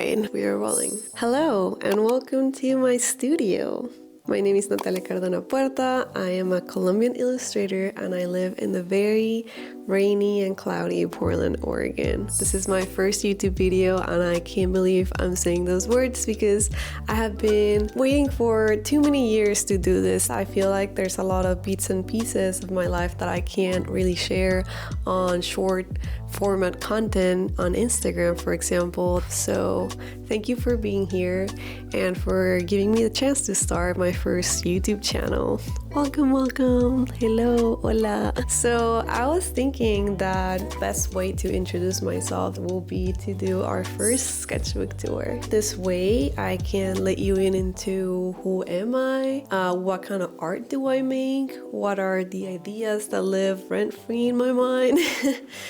Alright, we are rolling. Hello and welcome to my studio. My name is Natalia Cardona Puerta. I am a Colombian illustrator and I live in the very rainy and cloudy Portland, Oregon. This is my first YouTube video and I can't believe I'm saying those words because I have been waiting for too many years to do this. I feel like there's a lot of bits and pieces of my life that I can't really share on short format content on Instagram, for example. So thank you for being here and for giving me the chance to start my first YouTube channel. Welcome. Hello, hola. So I was thinking that best way to introduce myself will be to do our first sketchbook tour. This way I can let you in into who am I, what kind of art do I make, what are the ideas that live rent-free in my mind.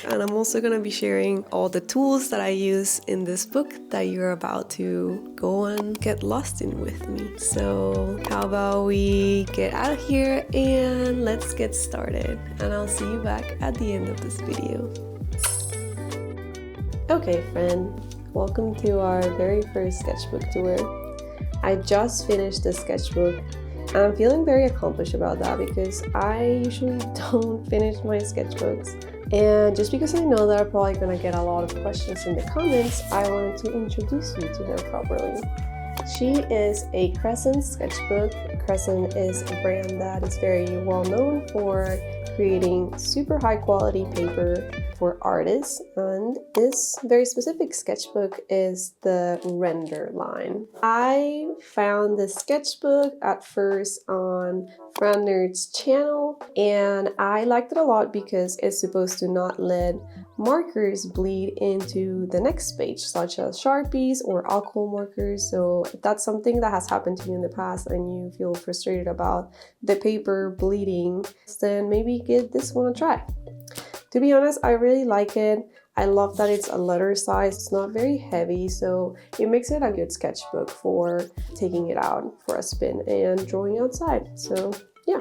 And I'm also gonna be sharing all the tools that I use in this book that you're about to go and get lost in with me. So how about we get out of here and let's get started, and I'll see you back at the end of this video. Okay friend, welcome to our very first sketchbook tour. I just finished the sketchbook and I'm feeling very accomplished about that because I usually don't finish my sketchbooks. And just because I know that I'm probably gonna get a lot of questions in the comments, I wanted to introduce you to her properly. She is a Crescent sketchbook. Crescent is a brand that is very well known for creating super high quality paper for artists, and this very specific sketchbook is the Rendr line. I found this sketchbook at first on Rendr's channel and I liked it a lot because it's supposed to not let markers bleed into the next page, such as Sharpies or alcohol markers. So if that's something that has happened to you in the past and you feel frustrated about the paper bleeding, then maybe give this one a try. To be honest, I really like it. I love that it's a letter size. It's not very heavy, so it makes it a good sketchbook for taking it out for a spin and drawing outside. So yeah.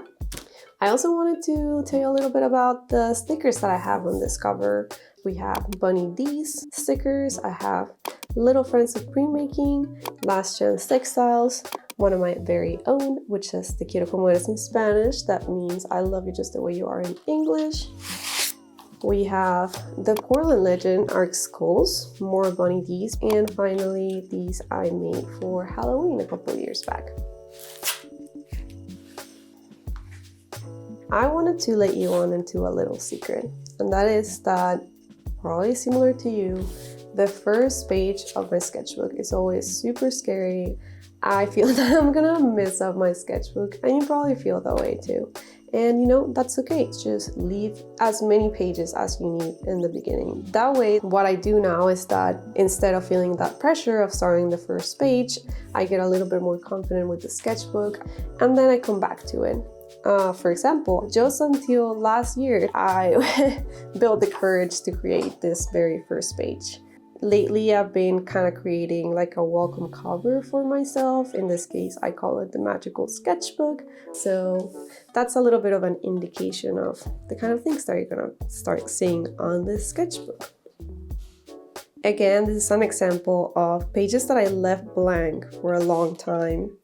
I also wanted to tell you a little bit about the stickers that I have on this cover. We have Bunny D's stickers. I have Little Friends of Printmaking, Last Chance Textiles, one of my very own, which says Te quiero como eres in Spanish. That means I love you just the way you are in English. We have the Portland Legend Arc Skulls, more Bunny D's, and finally these I made for Halloween a couple of years back. I wanted to let you on into a little secret, and that is that, probably similar to you, the first page of my sketchbook is always super scary. I feel that I'm gonna mess up my sketchbook, and you probably feel that way too. And you know, that's okay. Just leave as many pages as you need in the beginning. That way, what I do now is that instead of feeling that pressure of starting the first page, I get a little bit more confident with the sketchbook, and then I come back to it. For example, just until last year, I built the courage to create this very first page. Lately, I've been kind of creating like a welcome cover for myself. In this case, I call it the Magical Sketchbook. So that's a little bit of an indication of the kind of things that you're gonna start seeing on this sketchbook. Again, this is an example of pages that I left blank for a long time.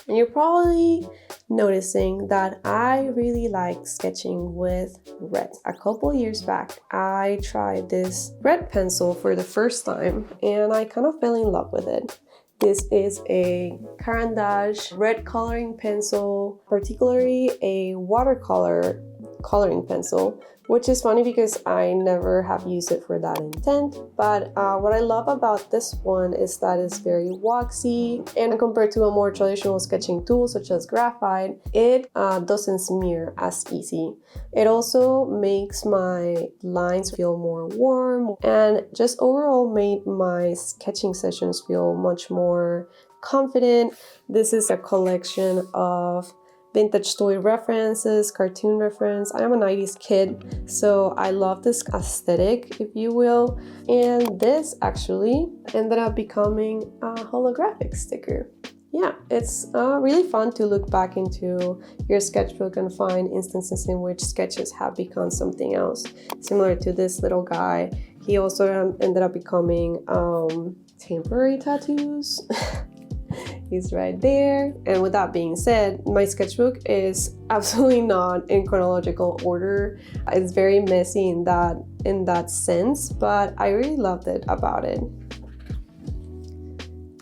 And you're probably noticing that I really like sketching with red. A couple years back, I tried this red pencil for the first time and I kind of fell in love with it. This is a Caran D'Ache red coloring pencil, particularly a watercolor coloring pencil, which is funny because I never have used it for that intent. But what I love about this one is that it's very waxy, and compared to a more traditional sketching tool such as graphite, it doesn't smear as easy. It also makes my lines feel more warm and just overall made my sketching sessions feel much more confident. This is a collection of vintage toy references, cartoon reference. I am a 90s kid, so I love this aesthetic, if you will. And this actually ended up becoming a holographic sticker. Yeah, it's really fun to look back into your sketchbook and find instances in which sketches have become something else. Similar to this little guy, he also ended up becoming temporary tattoos. He's right there. And with that being said, my sketchbook is absolutely not in chronological order. It's very messy in that sense, but I really loved it about it.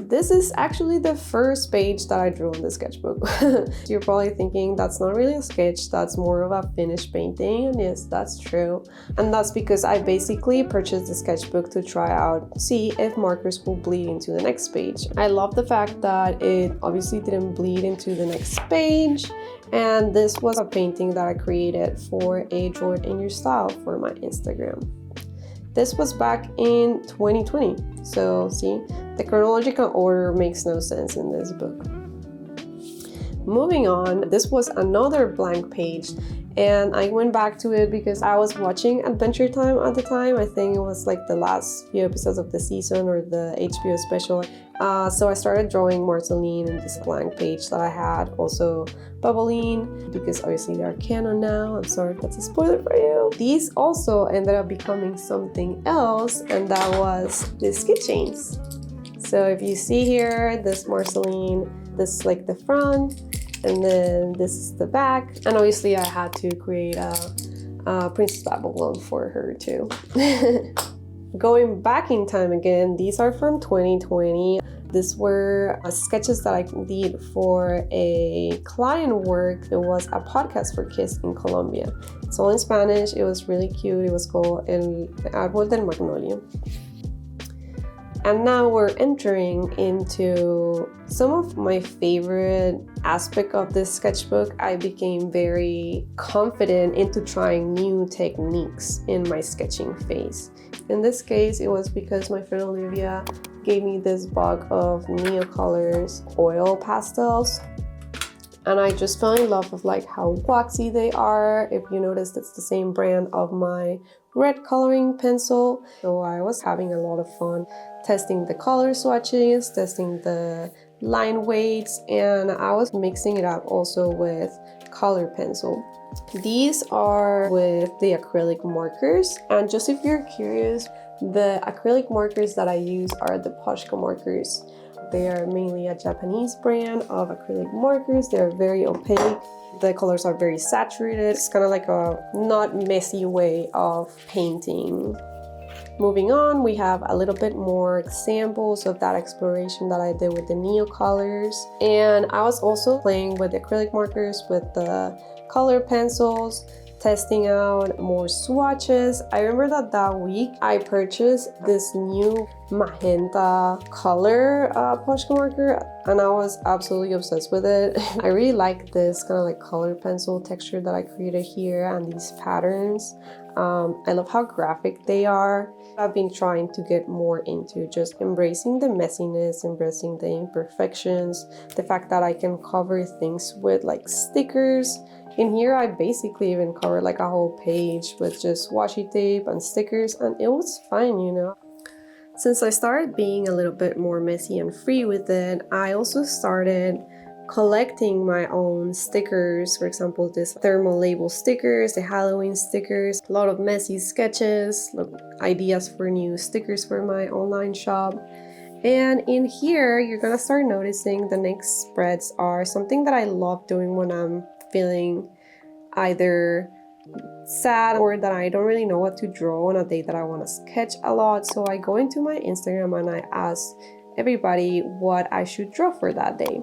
This is actually the first page that I drew on the sketchbook. You're probably thinking that's not really a sketch, that's more of a finished painting. And yes, that's true. And that's because I basically purchased the sketchbook to try out, see if markers will bleed into the next page. I love the fact that it obviously didn't bleed into the next page. And this was a painting that I created for a Draw It in Your Style for my Instagram. This was back in 2020. So see, the chronological order makes no sense in this book. Moving on, this was another blank page, and I went back to it because I was watching Adventure Time at the time. I think it was like the last few episodes of the season or the HBO special. So I started drawing Marceline in this blank page that I had, also Bubbling, because obviously they are canon now. I'm sorry if that's a spoiler for you. These also ended up becoming something else, and that was the sketchings. So if you see here, this Marceline, this is like the front, and then this is the back. And obviously I had to create a Princess Babylon for her too. Going back in time again, these are from 2020. These were sketches that I did for a client work. It was a podcast for kids in Colombia. It's all in Spanish. It was really cute. It was called El Árbol del Magnolia. And now we're entering into some of my favorite aspect of this sketchbook. I became very confident into trying new techniques in my sketching phase. In this case, it was because my friend Olivia gave me this box of NeoColor's oil pastels. And I just fell in love with like how waxy they are. If you notice, it's the same brand of my red coloring pencil. So I was having a lot of fun testing the color swatches, testing the line weights, and I was mixing it up also with color pencil. These are with the acrylic markers, and just if you're curious, the acrylic markers that I use are the Posca markers. They are mainly a Japanese brand of acrylic markers. They're very opaque. The colors are very saturated. It's kind of like a not messy way of painting. Moving on, we have a little bit more examples of that exploration that I did with the NeoColors. And I was also playing with the acrylic markers, with the color pencils, testing out more swatches. I remember that week I purchased this new magenta color Posca marker, and I was absolutely obsessed with it. I really like this kind of like color pencil texture that I created here and these patterns. I love how graphic they are. I've been trying to get more into just embracing the messiness, embracing the imperfections, the fact that I can cover things with like stickers. In here, I basically even covered like a whole page with just washi tape and stickers, and it was fine, you know. Since I started being a little bit more messy and free with it, I also started collecting my own stickers. For example, this thermal label stickers, the Halloween stickers, a lot of messy sketches, ideas for new stickers for my online shop. And in here, you're gonna start noticing the next spreads are something that I love doing when I'm feeling either sad or that I don't really know what to draw on a day that I want to sketch a lot. So I go into my Instagram and I ask everybody what I should draw for that day.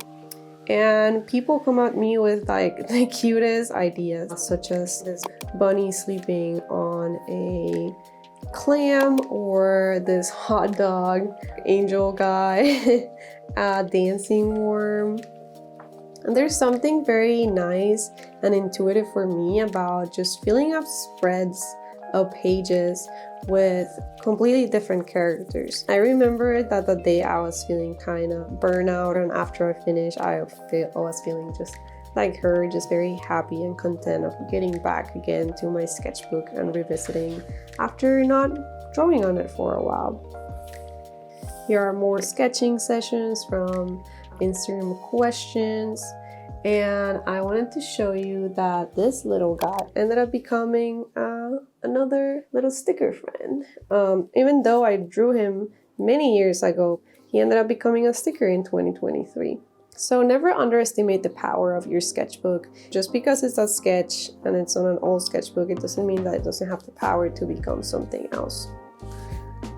And people come at me with like the cutest ideas, such as this bunny sleeping on a clam, or this hot dog angel guy, a dancing worm. And there's something very nice and intuitive for me about just filling up spreads of pages with completely different characters. I remember that the day I was feeling kind of burnout, and after I finished, I was feeling just like her, just very happy and content of getting back again to my sketchbook and revisiting after not drawing on it for a while. Here are more sketching sessions from Instagram questions, and I wanted to show you that this little guy ended up becoming another little sticker friend. Even though I drew him many years ago, he ended up becoming a sticker in 2023. So never underestimate the power of your sketchbook. Just because it's a sketch and it's on an old sketchbook, it doesn't mean that it doesn't have the power to become something else.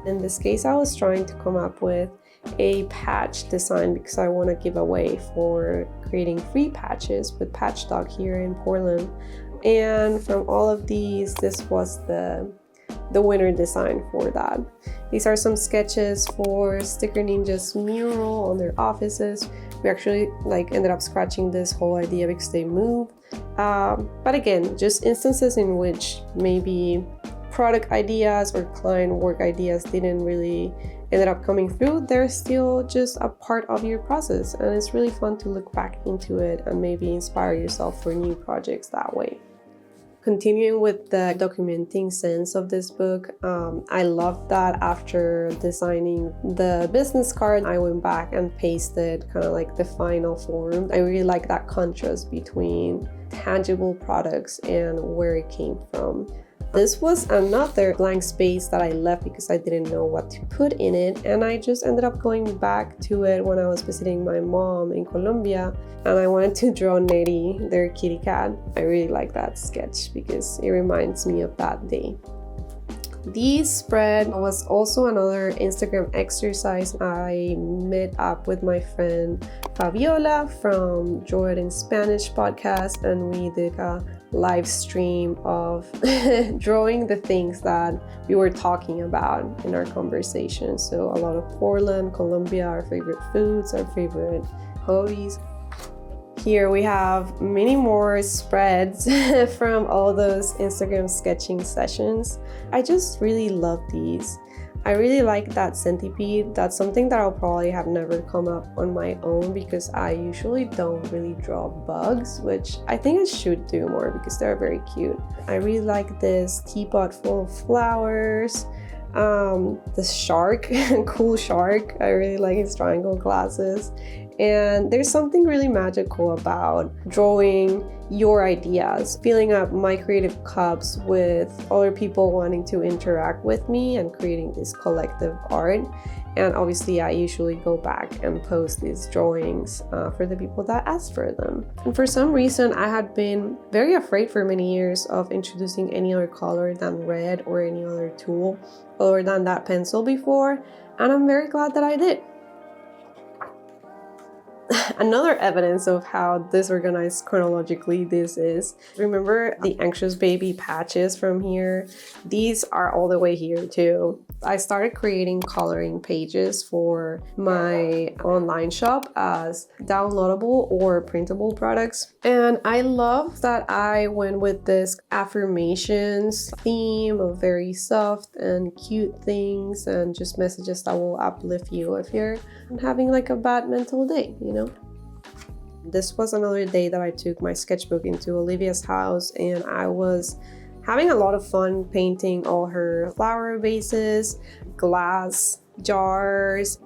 In this case, I was trying to come up with a patch design because I want to give away for creating free patches with Patchstock here in Portland. And from all of these, this was the winner design for that. These are some sketches for Sticker Ninja's mural on their offices. We actually ended up scratching this whole idea because they moved. But again, just instances in which maybe product ideas or client work ideas didn't really ended up coming through. They're still just a part of your process, and it's really fun to look back into it and maybe inspire yourself for new projects that way. Continuing with the documenting sense of this book, I love that after designing the business card, I went back and pasted kind of like the final form. I really like that contrast between tangible products and where it came from. This was another blank space that I left because I didn't know what to put in it, and I just ended up going back to it when I was visiting my mom in Colombia, and I wanted to draw Nettie, their kitty cat. I really like that sketch because it reminds me of that day. This spread was also another Instagram exercise. I met up with my friend Fabiola from Jordan in Spanish podcast, and we did a live stream of drawing the things that we were talking about in our conversation. So a lot of Portland, Colombia, our favorite foods, our favorite hobbies. Here we have many more spreads from all those Instagram sketching sessions. I just really love these. I really like that centipede. That's something that I'll probably have never come up on my own because I usually don't really draw bugs, which I think I should do more because they're very cute. I really like this teapot full of flowers. This shark, cool shark. I really like his triangle glasses. And there's something really magical about drawing your ideas, filling up my creative cups with other people wanting to interact with me and creating this collective art. And obviously I usually go back and post these drawings for the people that ask for them. And for some reason, I had been very afraid for many years of introducing any other color than red or any other tool other than that pencil before. And I'm very glad that I did. Another evidence of how disorganized chronologically this is. Remember the Anxious Baby patches from here? These are all the way here too. I started creating coloring pages for my online shop as downloadable or printable products. And I love that I went with this affirmations theme of very soft and cute things and just messages that will uplift you if you're having like a bad mental day, you know? This was another day that I took my sketchbook into Olivia's house, and I was having a lot of fun painting all her flower vases, glass jars.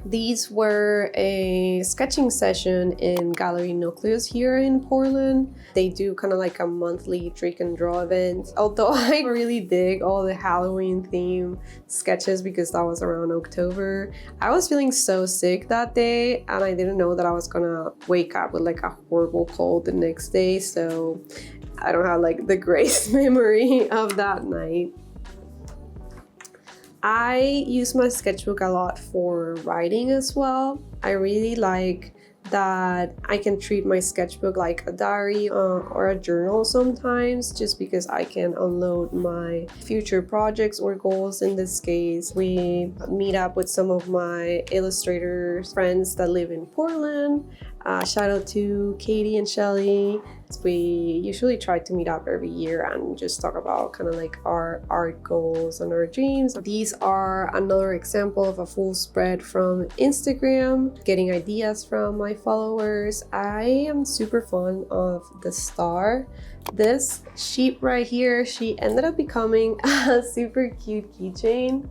These were a sketching session in Gallery Nucleus here in Portland. They do kind of like a monthly drink and draw event. Although I really dig all the Halloween theme sketches because that was around October. I was feeling so sick that day and I didn't know that I was gonna wake up with like a horrible cold the next day. So I don't have like the greatest memory of that night. I use my sketchbook a lot for writing as well. I really like that I can treat my sketchbook like a diary or a journal sometimes, just because I can unload my future projects or goals. In this case, we meet up with some of my Illustrator friends that live in Portland. Shout out to Katie and Shelly. We usually try to meet up every year and just talk about kind of like our art goals and our dreams. These are another example of a full spread from Instagram, getting ideas from my followers. I am super fond of the star. This sheep right here, she ended up becoming a super cute keychain.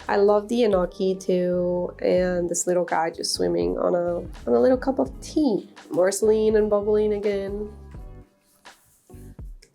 I love the enoki too, and this little guy just swimming on a little cup of tea. Marceline and bubbling again.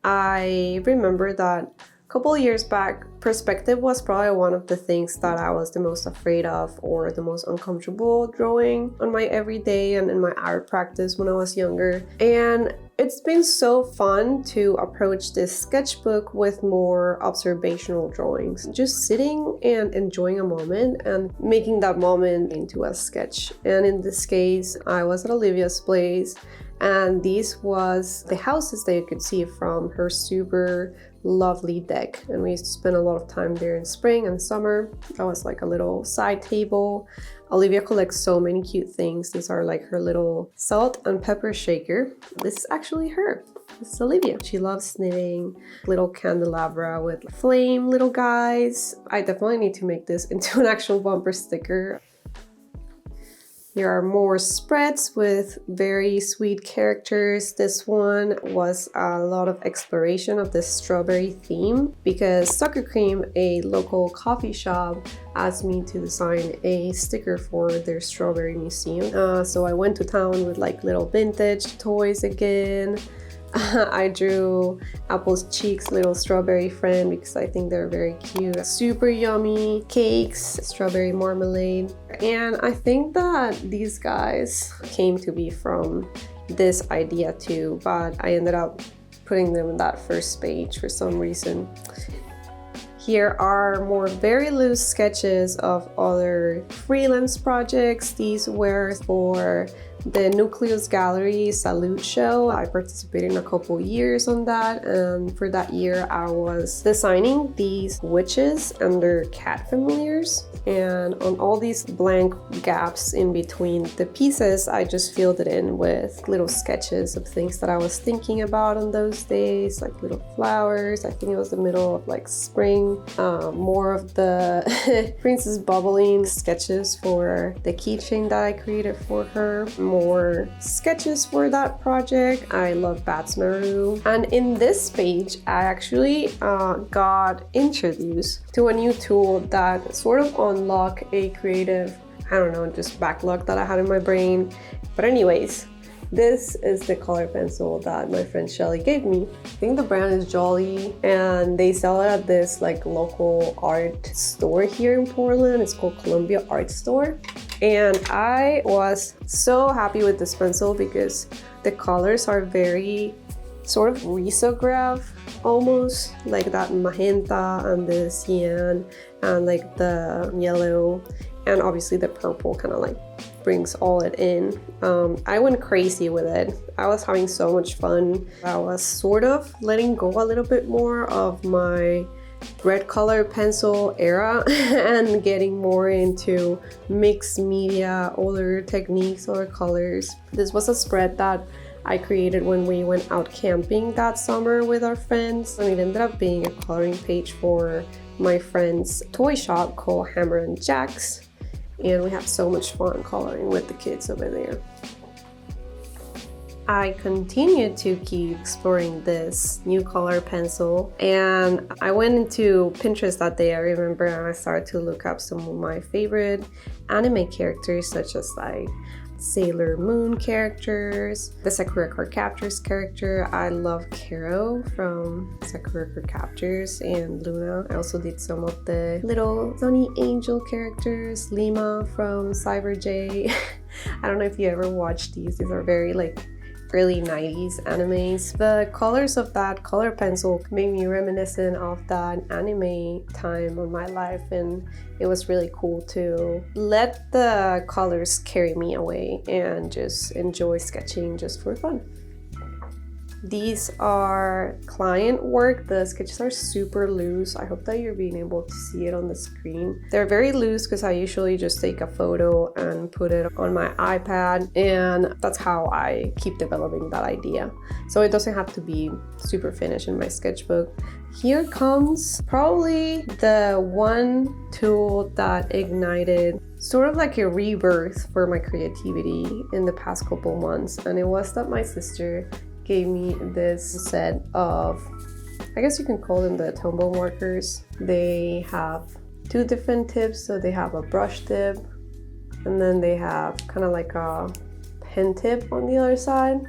I remember that couple of years back, perspective was probably one of the things that I was the most afraid of or the most uncomfortable drawing on my everyday and in my art practice when I was younger. And it's been so fun to approach this sketchbook with more observational drawings. Just sitting and enjoying a moment and making that moment into a sketch. And in this case, I was at Olivia's place, and this was the houses that you could see from her super lovely deck. And we used to spend a lot of time there in spring and summer. That was like a little side table. Olivia collects so many cute things. These are like her little salt and pepper shaker. This is actually her. This is Olivia. She loves knitting little candelabra with flame little guys. I definitely need to make this into an actual bumper sticker. There are more spreads with very sweet characters. This one was a lot of exploration of the strawberry theme because Soccer Cream, a local coffee shop, asked me to design a sticker for their strawberry museum. So I went to town with like little vintage toys again. I drew Apple's Cheeks little strawberry friend because I think they're very cute. Super yummy cakes, strawberry marmalade. And I think that these guys came to be from this idea too, but I ended up putting them in that first page for some reason. Here are more very loose sketches of other freelance projects. These were for the Nucleus Gallery Salute Show. I participated in a couple years on that, and for that year I was designing these witches and their cat familiars. And on all these blank gaps in between the pieces, I just filled it in with little sketches of things that I was thinking about on those days, like little flowers. I think it was the middle of like spring. More of the Princess Bubbling sketches for the keychain that I created for her. More sketches for that project. I love Bats Maru. And in this page, I actually got introduced to a new tool that sort of unlocked a creative, I don't know, just backlog that I had in my brain. But anyways, this is the color pencil that my friend Shelly gave me. I think the brand is Jolly, and they sell it at this like local art store here in Portland. It's called Colombian Art Store. And I was so happy with this pencil because the colors are very sort of risograph, almost like that magenta and the cyan and like the yellow, and obviously the purple kind of like brings all it in. I went crazy with it. I was having so much fun. I was sort of letting go a little bit more of my red color pencil era and getting more into mixed media, older techniques, older colors. This was a spread that I created when we went out camping that summer with our friends, and it ended up being a coloring page for my friend's toy shop called Hammer and Jacks, and we had so much fun coloring with the kids over there. I continued to keep exploring this NeoColor pencil, and I went into Pinterest that day, I remember, and I started to look up some of my favorite anime characters, such as like Sailor Moon characters, the Sakura Card Captors character. I love Kero from Sakura Card Captors and Luna. I also did some of the little Sunny Angel characters, Lima from Cyber J. I don't know if you ever watched these. These are very like early 90s animes. The colors of that color pencil made me reminiscent of that anime time of my life, and it was really cool to let the colors carry me away and just enjoy sketching just for fun. These are client work. The sketches are super loose. I hope that you're being able to see it on the screen. They're very loose because I usually just take a photo and put it on my iPad, and that's how I keep developing that idea. So it doesn't have to be super finished in my sketchbook. Here comes probably the one tool that ignited sort of like a rebirth for my creativity in the past couple months, and it was that my sister gave me this set of, I guess you can call them the Tombow markers. They have two different tips. So they have a brush tip, and then they have kind of like a pen tip on the other side.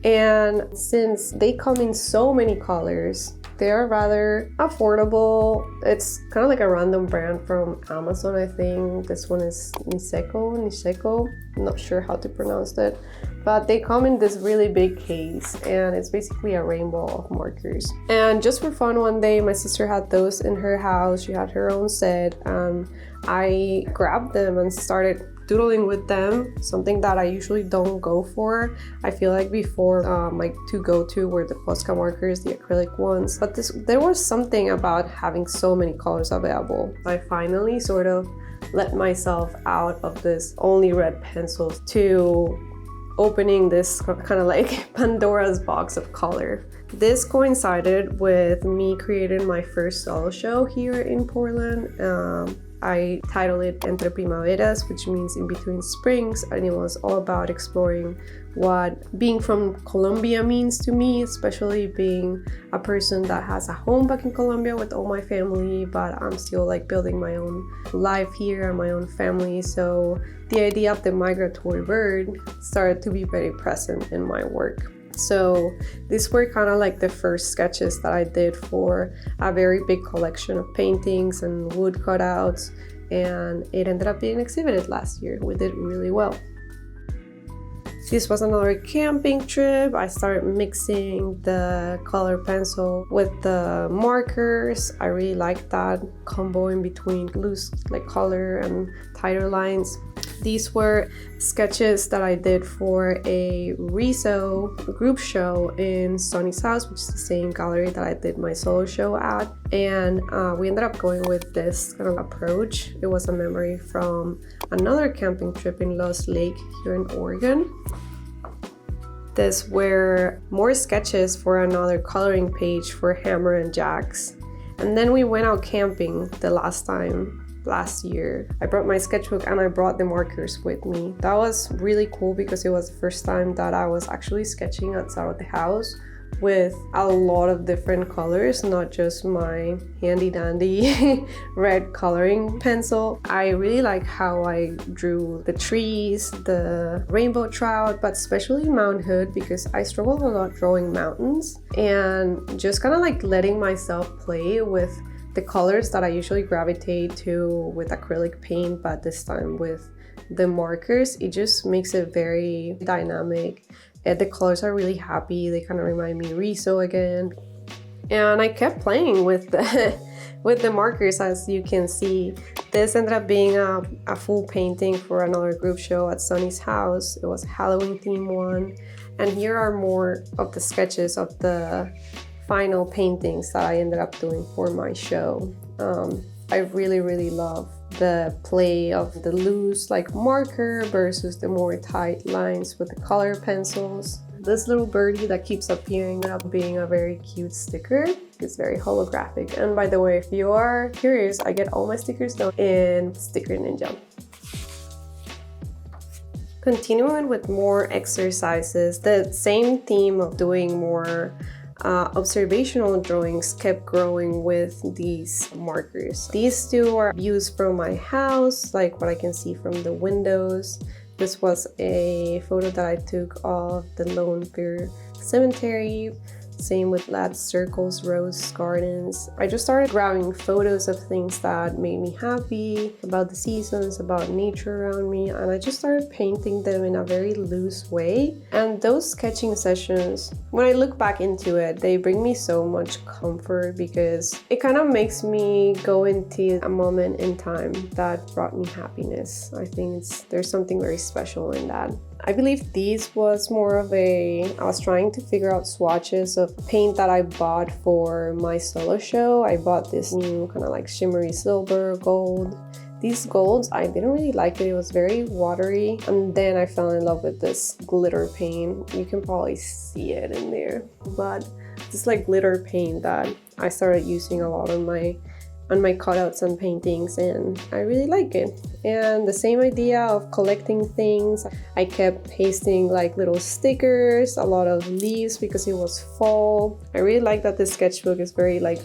And since they come in so many colors, They're rather affordable. It's kind of like a random brand from Amazon, I think. This one is Nicecho. I'm not sure how to pronounce that. But they come in this really big case, and it's basically a rainbow of markers. And just for fun, one day my sister had those in her house. She had her own set, and I grabbed them and started doodling with them, something that I usually don't go for. I feel like before my two go-to were the Posca markers, the acrylic ones, but there was something about having so many colors available. I finally sort of let myself out of this only red pencils to opening this kind of like Pandora's box of color. This coincided with me creating my first solo show here in Portland. I titled it Entre Primaveras, which means in between springs, and it was all about exploring what being from Colombia means to me, especially being a person that has a home back in Colombia with all my family, but I'm still like building my own life here and my own family. So the idea of the migratory bird started to be very present in my work. So these were kind of like the first sketches that I did for a very big collection of paintings and wood cutouts, and it ended up being exhibited last year. We did really well. This was another camping trip. I started mixing the color pencil with the markers. I really like that combo in between loose like color and tighter lines. These were sketches that I did for a Reso group show in Sony's house, which is the same gallery that I did my solo show at. And we ended up going with this kind of approach. It was a memory from another camping trip in Lost Lake here in Oregon. These were more sketches for another coloring page for Hammer and Jacks. And then we went out camping the last year. I brought my sketchbook and I brought the markers with me. That was really cool because it was the first time that I was actually sketching outside of the house with a lot of different colors, not just my handy dandy red coloring pencil. I really like how I drew the trees, the rainbow trout, but especially Mount Hood because I struggled a lot drawing mountains, and just kind of like letting myself play with the colors that I usually gravitate to with acrylic paint, but this time with the markers. It just makes it very dynamic. And the colors are really happy. They kind of remind me of Reso again. And I kept playing with the markers, as you can see. This ended up being a full painting for another group show at Sony's house. It was a Halloween theme one. And here are more of the sketches of the final paintings that I ended up doing for my show. I really love the play of the loose like marker versus the more tight lines with the color pencils. This little birdie that keeps appearing ended up being a very cute sticker. It's very holographic. And by the way, if you are curious, I get all my stickers done in Sticker Ninja. Continuing with more exercises, the same theme of doing more observational drawings kept growing with these markers. These two are views from my house, like what I can see from the windows. This was a photo that I took of the Lone Fir Cemetery. Same with Ladd Circle's rose gardens. I just started grabbing photos of things that made me happy, about the seasons, about nature around me, and I just started painting them in a very loose way. And those sketching sessions, when I look back into it, they bring me so much comfort because it kind of makes me go into a moment in time that brought me happiness. I think there's something very special in that. I believe these was more of I was trying to figure out swatches of paint that I bought for my solo show. I bought this new kind of like shimmery silver gold. These golds, I didn't really like it. It was very watery. And then I fell in love with this glitter paint. You can probably see it in there. But this like glitter paint that I started using a lot on my cutouts and paintings, and I really like it. And the same idea of collecting things, I kept pasting like little stickers, a lot of leaves because it was fall. I really like that this sketchbook is very like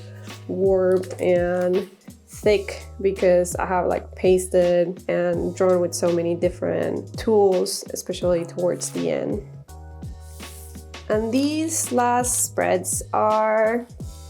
warped and thick because I have like pasted and drawn with so many different tools, especially towards the end. And these last spreads are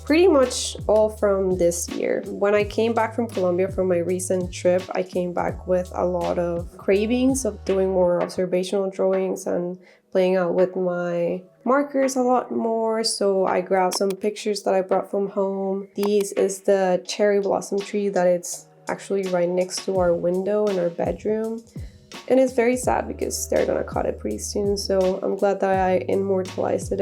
pretty much all from this year. When I came back from Colombia from my recent trip, I came back with a lot of cravings of doing more observational drawings and playing out with my markers a lot more. So I grabbed some pictures that I brought from home. This is the cherry blossom tree that it's actually right next to our window in our bedroom. And it's very sad because they're gonna cut it pretty soon, so I'm glad that I immortalized it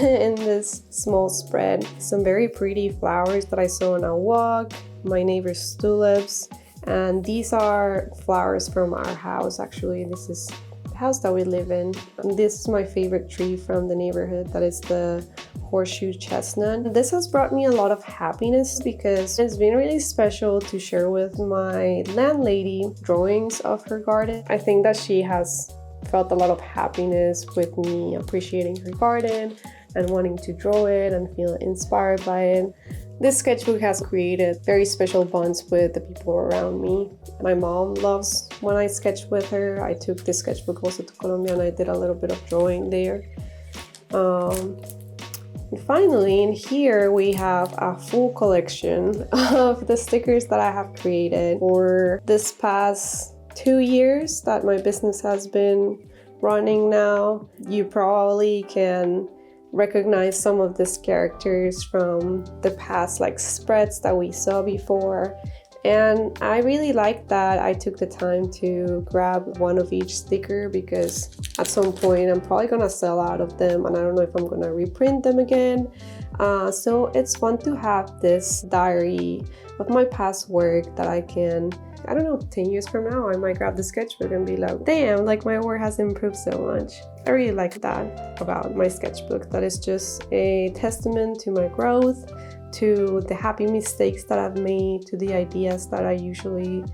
in this small spread. Some very pretty flowers that I saw on a walk, my neighbor's tulips, and these are flowers from our house. Actually, this is the house that we live in, and this is my favorite tree from the neighborhood. That is the horseshoe chestnut. This has brought me a lot of happiness because it's been really special to share with my landlady drawings of her garden. I think that she has felt a lot of happiness with me appreciating her garden and wanting to draw it and feel inspired by it. This sketchbook has created very special bonds with the people around me. My mom loves when I sketch with her. I took this sketchbook also to Colombia and I did a little bit of drawing there. And finally, in here we have a full collection of the stickers that I have created for this past 2 years that my business has been running now. You probably can recognize some of these characters from the past spreads that we saw before. And I really like that I took the time to grab one of each sticker because at some point I'm probably gonna sell out of them and I don't know if I'm gonna reprint them again. So it's fun to have this diary of my past work that I can, I don't know, 10 years from now I might grab the sketchbook and be like, damn, my work has improved so much. I really like that about my sketchbook, that is just a testament to my growth, to the happy mistakes that I've made, to the ideas that I usually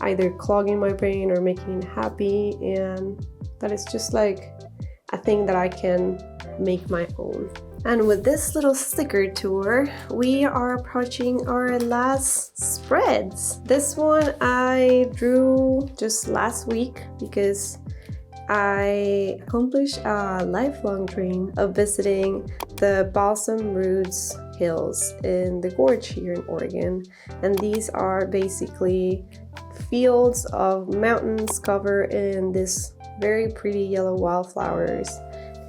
either clog in my brain or making happy, and that it's just a thing that I can make my own. And with this little sticker tour, we are approaching our last spreads. This one I drew just last week because I accomplished a lifelong dream of visiting the Balsam Roots Hills in the gorge here in Oregon. And these are basically fields of mountains covered in this very pretty yellow wildflowers.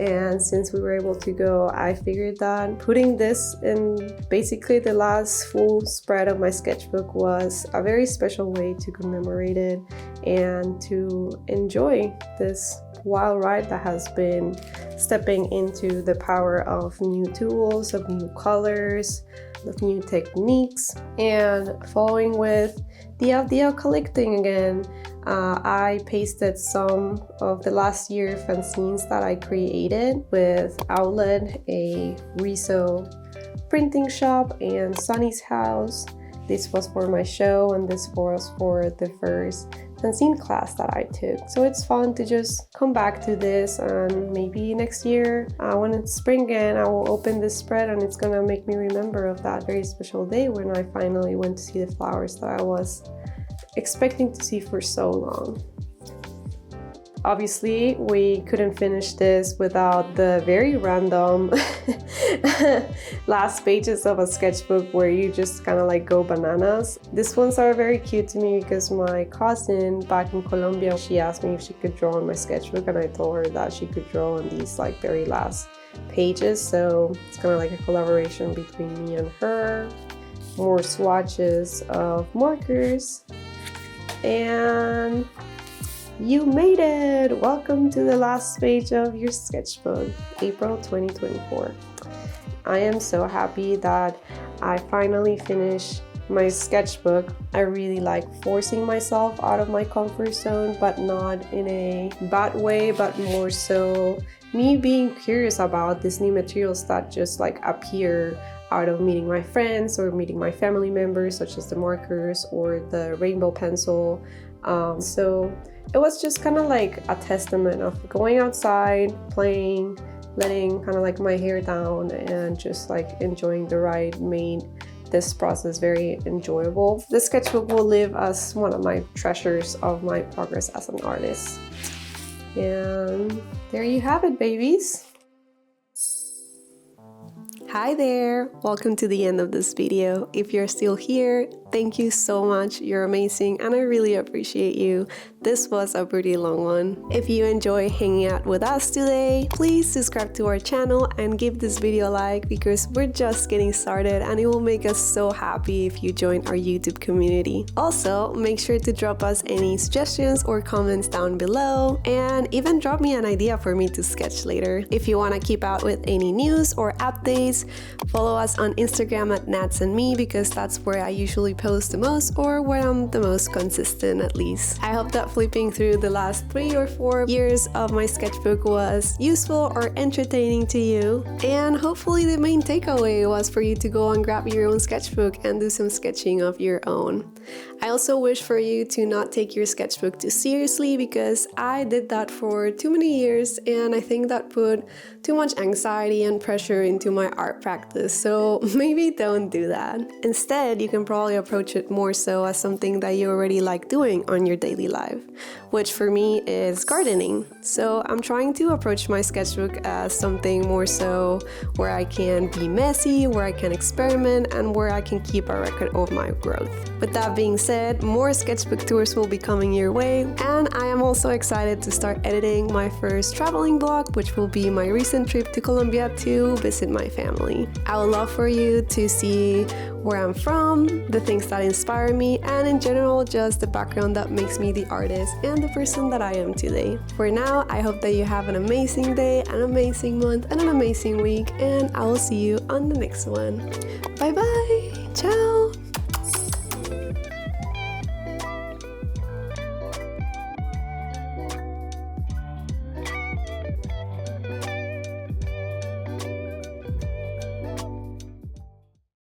And since we were able to go, I figured that putting this in basically the last full spread of my sketchbook was a very special way to commemorate it and to enjoy this wild ride that has been stepping into the power of new tools, of new colors, of new techniques, and following with the idea of collecting again. I pasted some of the last year fanzines that I created with Outlet, a Riso printing shop, and Sony's house. This was for my show and this was for the first fanzine class that I took. So it's fun to just come back to this, and maybe next year when it's spring again, I will open this spread and it's gonna make me remember of that very special day when I finally went to see the flowers that I was expecting to see for so long. Obviously, we couldn't finish this without the very random last pages of a sketchbook where you just kind of go bananas. These ones are very cute to me because my cousin back in Colombia, she asked me if she could draw on my sketchbook, and I told her that she could draw on these very last pages. So it's kind of like a collaboration between me and her. More swatches of markers. And you made it! Welcome to the last page of your sketchbook, April 2024. I am so happy that I finally finished my sketchbook. I really like forcing myself out of my comfort zone, but not in a bad way, but more so me being curious about these new materials that just appear out of meeting my friends or meeting my family members, such as the markers or the rainbow pencil. So it was just kind of a testament of going outside, playing, letting kind of my hair down, and just enjoying the ride made this process very enjoyable. The sketchbook will live as one of my treasures of my progress as an artist. And there you have it, babies. Hi there! Welcome to the end of this video. If you're still here, thank you so much. You're amazing and I really appreciate you. This was a pretty long one. If you enjoy hanging out with us today, please subscribe to our channel and give this video a like because we're just getting started and it will make us so happy if you join our YouTube community. Also, make sure to drop us any suggestions or comments down below and even drop me an idea for me to sketch later. If you want to keep out with any news or updates, follow us on Instagram at natsandme because that's where I usually post the most or where I'm the most consistent at least. I hope that flipping through the last 3 or 4 years of my sketchbook was useful or entertaining to you, and hopefully the main takeaway was for you to go and grab your own sketchbook and do some sketching of your own. I also wish for you to not take your sketchbook too seriously because I did that for too many years and I think that put too much anxiety and pressure into my art practice, so maybe don't do that. Instead, you can probably approach it more so as something that you already like doing on your daily life, which for me is gardening. So I'm trying to approach my sketchbook as something more so where I can be messy, where I can experiment, and where I can keep a record of my growth. With that being said, more sketchbook tours will be coming your way, and I am also excited to start editing my first traveling blog, which will be my recent trip to Colombia to visit my family. I would love for you to see where I'm from, the things that inspire me, and in general, just the background that makes me the artist and the person that I am today. For now, I hope that you have an amazing day, an amazing month, and an amazing week, and I will see you on the next one. Bye bye! Ciao!